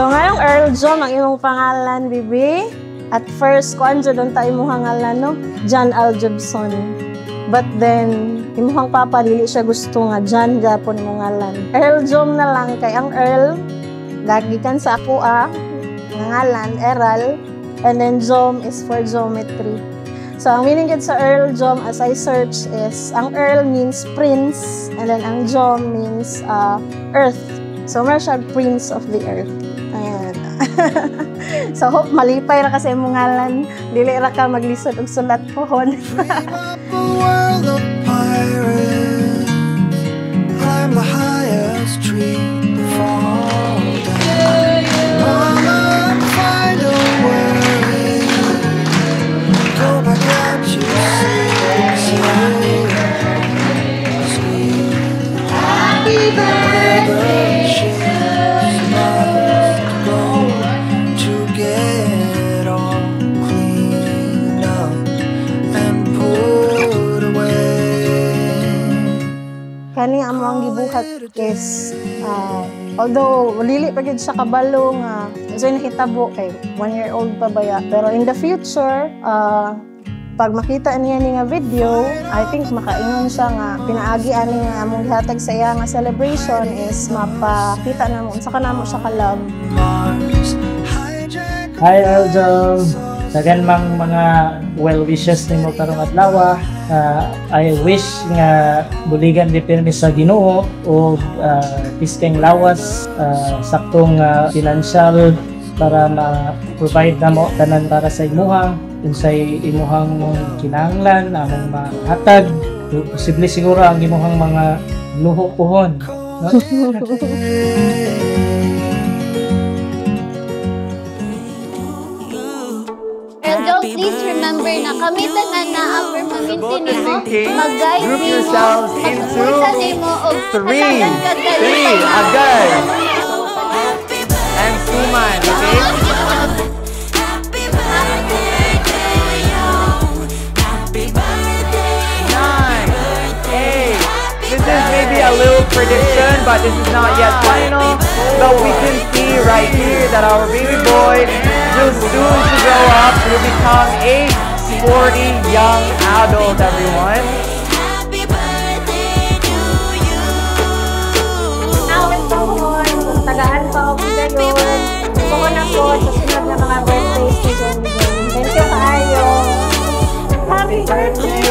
So ngayong Earl Jom ang imong pangalan, bibi. At first, kuan dyan doon tayo imong ngalan, no? John Al Jobson. But then, imong papa, dili siya gusto nga John Japon imong ngalan. Earl Jom na lang, kay ang Earl, gagikan sa ako ngalan, Eral. And then Jom is for geometry. So ang meaning sa Earl Jom, as I search, is ang Earl means prince, and then ang Jom means earth. So meron siya prince of the earth. Ayan. So hope malipay ra kasi imong ngalan, dili ra ka maglisod og sulat pohon. World of pirates, climb the highest tree, fall down. Mama, find a way, go back out you see. Happy birthday. Kani ang mga gibuhat is, although walili pa gid siya kabalo nga, so nakitabo kay 1-year-old pa baya. Pero in the future, pag makita niya ni nga video, I think makaingon siya nga pinaagi ani nga among gihatag sa iya nga celebration is mapakita namo unsa kanamo siya ka-love. Hi Earl Jom, dagan mang mga well wishes nimo karong adlaw. I wish nga buligan di pirmi sa Ginoo o piskeng lawas, saktong financial para ma-provide namo tanan para sa imuha, unsay imuhang kinahanglan among mahatag, posible siguro ang imuhang mga luho pohon, no? Please remember na kami tanan na upper mamintin nimo, mag-guide nimo, mag-suporta nimo og katagan kagalingan. Agay! And Suman, okay? This is maybe a little prediction, but this is not yet final. But we can see right here that our baby boy will soon to grow up to become a sporty young adult, everyone. Happy birthday to you. Awit ko hon, tagaan pa ako gayon. Pohon ako sa sunod na mga birthdays ni Jenny. Thank you kaayo. Happy birthday!